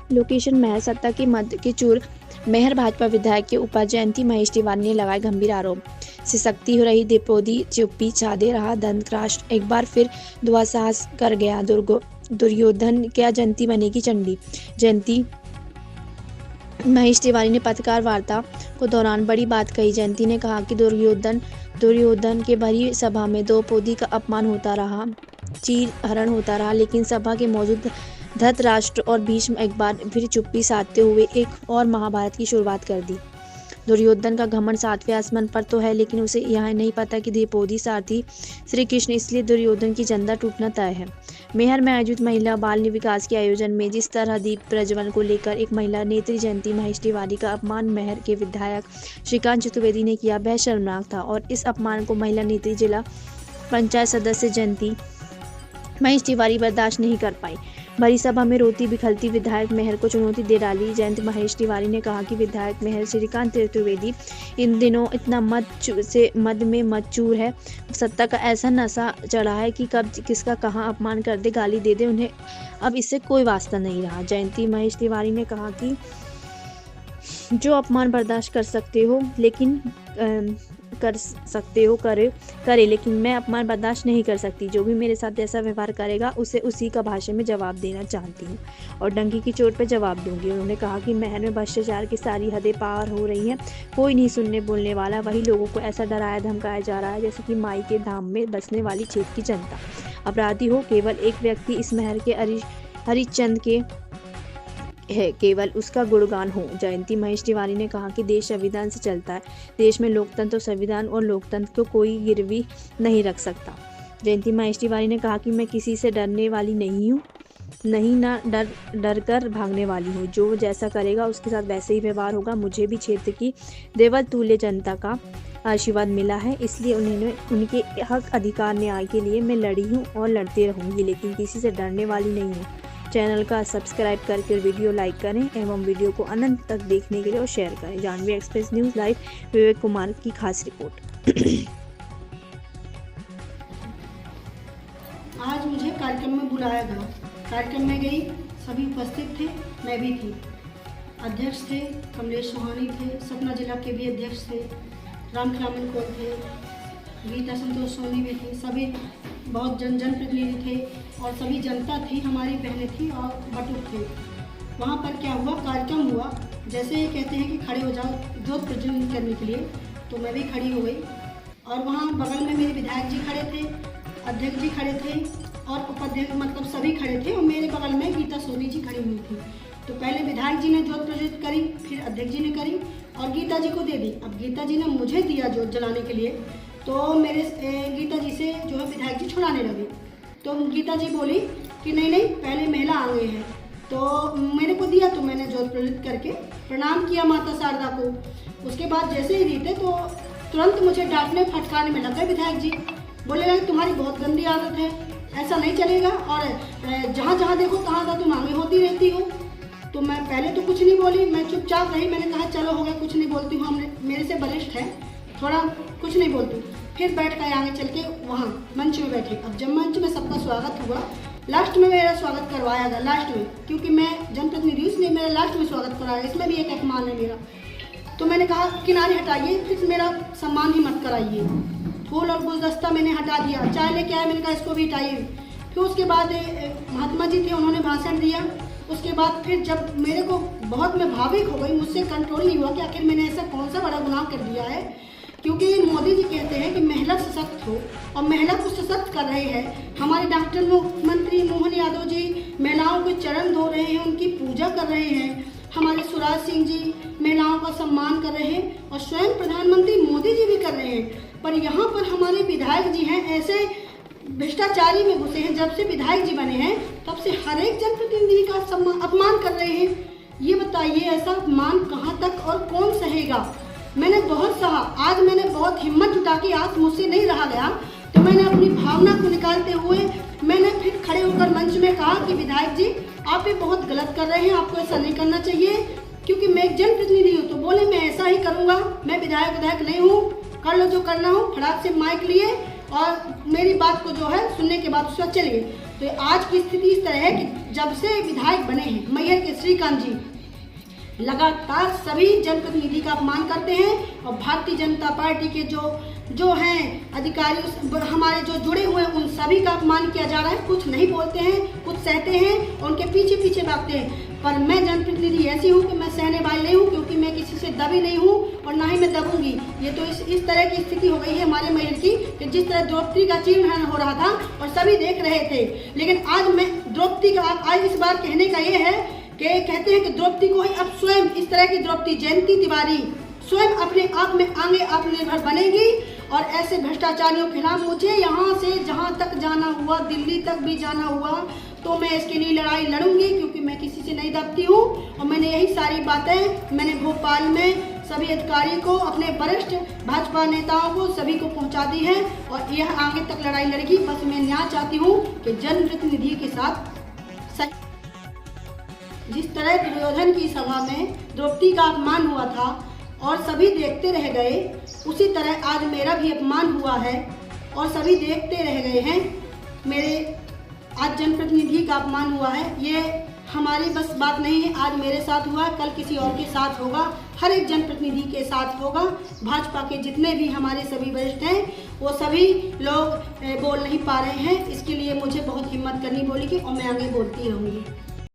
Location महल सत्ता के मध्य के चूर मेहर भाजपा विधायक के ऊपर जयंती महेश तिवारी ने लगाए गंभीर आरोप। सिसकती हो रही द्रौपदी चुप्पी छादे रहा धृतराष्ट्र, एक बार फिर दुस्साहस कर गया दुर्योधन, क्या जयंती बनेगी चंडी। जयंती महेश तिवारी ने पत्रकार वार्ता को दौरान बड़ी बात कही। जयंती ने कहा कि दुर्योधन के भरी सभा में द्रौपदी का अपमान होता रहा, चीर हरण होता रहा, लेकिन सभा के मौजूद धृतराष्ट्र और भीष्म एक बार फिर चुप्पी साधते हुए एक और महाभारत की शुरुआत कर दी। दुर्योधन का घमंड 7वें आसमान पर तो है, लेकिन उसे यह नहीं पता कि द्रौपदी सारथी श्री कृष्ण, इसलिए दुर्योधन की जंदा टूटना तय है। मेहर में आयोजित महिला बाल विकास के आयोजन में जिस तरह दीप प्रज्वलन को लेकर एक महिला नेत्री जयंती महेश तिवारी का अपमान मेहर के विधायक श्रीकांत चतुर्वेदी ने किया, वह शर्मनाक था और इस अपमान को महिला नेत्री जिला पंचायत सदस्य जयंती महेश तिवारी बर्दाश्त नहीं कर पाई। भरी सभा में रोती बिखरती विधायक मेहर को चुनौती दे डाली। जयंती महेश तिवारी ने कहा कि विधायक मेहर श्रीकांत चतुर्वेदी इन दिनों इतना मद में मचूर है, सत्ता का ऐसा नशा चढ़ा है कि कब किसका कहाँ अपमान कर दे, गाली दे दे, उन्हें अब इससे कोई वास्ता नहीं रहा। जयंती महेश तिवारी ने कहा कि जो अपमान बर्दाश्त कर सकते हो करे, लेकिन मैं अपमान बर्दाश्त नहीं कर सकती। जो भी मेरे साथ ऐसा व्यवहार करेगा उसे उसी का भाषा में जवाब देना चाहती हूँ और डंकी की चोट पर जवाब दूंगी। उन्होंने कहा कि महल में भ्रष्टाचार की सारी हदें पार हो रही हैं, कोई नहीं सुनने बोलने वाला, वही लोगों को ऐसा डराया धमकाया जा रहा है जैसे कि माई के धाम में बसने वाली क्षेत्र की जनता अपराधी हो। केवल एक व्यक्ति इस महल के हरिश्चंद्र के है, केवल उसका गुणगान हो। जयंती महेश तिवारी ने कहा कि देश संविधान से चलता है, देश में लोकतंत्र, संविधान और लोकतंत्र को कोई गिरवी नहीं रख सकता। जयंती महेश तिवारी ने कहा कि मैं किसी से डरने वाली नहीं हूँ, ना डर कर भागने वाली हूँ। जो जैसा करेगा उसके साथ वैसे ही व्यवहार होगा। मुझे भी क्षेत्र की देवल तुल्य जनता का आशीर्वाद मिला है, इसलिए उनके हक अधिकार न्याय के लिए मैं लड़ी हूँ और लड़ती रहूँगी, लेकिन किसी से डरने वाली नहीं हूँ। चैनल का सब्सक्राइब करके वीडियो लाइक करें एवं वीडियो को अनंत तक देखने के लिए और शेयर करें। Janvi express news live Vivek Kumar की खास रिपोर्ट। आज मुझे कार्यक्रम में बुलाया गया, कार्यक्रम में गई, सभी उपस्थित थे, मैं भी थी। अध्यक्ष थे कमलेश सुहानी थे, सतना जिला के भी अध्यक्ष थे, रामखिलामन कौल थे, गीता संतोष सोनी भी थी, सभी बहुत जनप्रतिनिधि थे और सभी जनता थी, हमारी बहनें थी और बटुक थे। वहाँ पर क्या हुआ, कार्यक्रम हुआ, जैसे ये कहते हैं कि खड़े हो जाओ जोत प्रज्वलित करने के लिए, तो मैं भी खड़ी हो गई और वहाँ बगल में मेरे विधायक जी खड़े थे, अध्यक्ष जी खड़े थे और उपाध्यक्ष मतलब सभी खड़े थे और मेरे बगल में गीता सोनी जी खड़ी हुई थी। तो पहले विधायक जी ने जोत प्रज्वलित करी, फिर अध्यक्ष जी ने करी और गीता जी को दे दी। अब गीता जी ने मुझे दिया जोत जलाने के लिए, तो मेरे गीता जी से जो है विधायक जी छुड़ाने लगे। तो गीता जी बोली कि नहीं पहले महिला आ गई है, तो मेरे को दिया, तो मैंने जोत प्रज्वलित करके प्रणाम किया माता शारदा को। उसके बाद जैसे ही दीते तो तुरंत मुझे डांटने फटकारने में लग गए विधायक जी। बोले लगे तुम्हारी बहुत गंदी आदत है, ऐसा नहीं चलेगा और जहाँ देखो तहाँ तुम आगे होती रहती हो। तो मैं पहले तो कुछ नहीं बोली, मैं चुपचाप रही। मैंने कहा चलो हो गया, कुछ नहीं बोलती हूँ, हम मेरे से बलिष्ठ है, थोड़ा कुछ नहीं बोलती। फिर बैठ कर आगे चल के वहाँ मंच में बैठी। अब जब मंच में सबका स्वागत हुआ, लास्ट में मेरा स्वागत करवाया गया, लास्ट में, क्योंकि मैं जनप्रतिनिधि हूँ इसलिए मेरा लास्ट में स्वागत कराया, इसमें भी एक अपमान है मेरा। तो मैंने कहा किनारे हटाइए, फिर मेरा सम्मान ही मत कराइए। फूल और गुलदस्ता मैंने हटा दिया, चाय लेके आया, मैंने कहा इसको भी हटाइए। फिर उसके बाद महात्मा जी थे, उन्होंने भाषण दिया। उसके बाद फिर जब मेरे को बहुत मैं भावुक हो गई, मुझसे कंट्रोल नहीं हुआ कि आखिर मैंने ऐसा कौन सा बड़ा गुनाह कर दिया है, क्योंकि मोदी जी कहते हैं कि महिला सशक्त हो और महिला को सशक्त कर रहे हैं। हमारे डॉक्टर मुख्यमंत्री मोहन यादव जी महिलाओं के चरण धो रहे हैं, उनकी पूजा कर रहे हैं। हमारे शिवराज सिंह जी महिलाओं का सम्मान कर रहे हैं और स्वयं प्रधानमंत्री मोदी जी भी कर रहे हैं। पर यहाँ पर हमारे विधायक जी हैं ऐसे भ्रष्टाचारी में घुसे हैं। जब से विधायक जी बने हैं तब से हर एक जनप्रतिनिधि का अपमान कर रहे हैं। ये बताइए ऐसा अपमान कहाँ तक और कौन सहेगा। मैंने बहुत सहा, आज मैंने बहुत हिम्मत जुटा के, आज मुझसे नहीं रहा गया, तो मैंने अपनी भावना को निकालते हुए मैंने फिर खड़े होकर मंच में कहा कि विधायक जी आप ये बहुत गलत कर रहे हैं, आपको ऐसा नहीं करना चाहिए, क्योंकि मैं एक जनप्रतिनिधि हूँ। तो बोले मैं ऐसा ही करूँगा, मैं विधायक नहीं हूँ, कर लो जो करना हो। फटाक से माइक लिए और मेरी बात को जो है सुनने के बाद उसका चले गए। तो आज की स्थिति इस तरह है कि जब से विधायक बने हैं मैहर के श्रीकांत जी लगातार सभी जनप्रतिनिधि का अपमान करते हैं और भारतीय जनता पार्टी के जो हैं अधिकारी हमारे जो जुड़े हुए हैं उन सभी का अपमान किया जा रहा है। कुछ नहीं बोलते हैं, कुछ सहते हैं और उनके पीछे पीछे भागते हैं। पर मैं जनप्रतिनिधि ऐसी हूँ कि मैं सहने वाली नहीं हूँ, क्योंकि मैं किसी से दबी नहीं हूँ और ना ही मैं दबूंगी। ये तो इस तरह की स्थिति हो गई है हमारे मैहर की कि जिस तरह द्रौपदी का चीरहरण हो रहा था और सभी देख रहे थे। लेकिन आज मैं द्रौपदी का आज इस बार कहने का ये है कि कहते हैं कि द्रौपदी को ही अब स्वयं इस तरह की द्रौपदी जयंती तिवारी स्वयं अपने आप में आगे आत्मनिर्भर बनेगी और ऐसे भ्रष्टाचारियों के खिलाफ मुझे यहाँ से जहाँ तक जाना हुआ, दिल्ली तक भी जाना हुआ, तो मैं इसके लिए लड़ाई लड़ूंगी, क्योंकि मैं किसी से नहीं दबती हूँ। और मैंने यही सारी बातें मैंने भोपाल में सभी अधिकारी को, अपने वरिष्ठ भाजपा नेताओं को, सभी को पहुँचा दी है और यह आगे तक लड़ाई लड़ेगी। बस मैं न्याय चाहती हूँ कि जनप्रतिनिधि के साथ जिस तरह दुर्योधन की सभा में द्रौपदी का अपमान हुआ था और सभी देखते रह गए, उसी तरह आज मेरा भी अपमान हुआ है और सभी देखते रह गए हैं। मेरे आज जनप्रतिनिधि का अपमान हुआ है। ये हमारी बस बात नहीं है, आज मेरे साथ हुआ, कल किसी और के साथ होगा, हर एक जनप्रतिनिधि के साथ होगा। भाजपा के जितने भी हमारे सभी वरिष्ठ हैं वो सभी लोग बोल नहीं पा रहे हैं। इसके लिए मुझे बहुत हिम्मत करनी पड़ेगी और मैं आगे बोलती रहूँगी।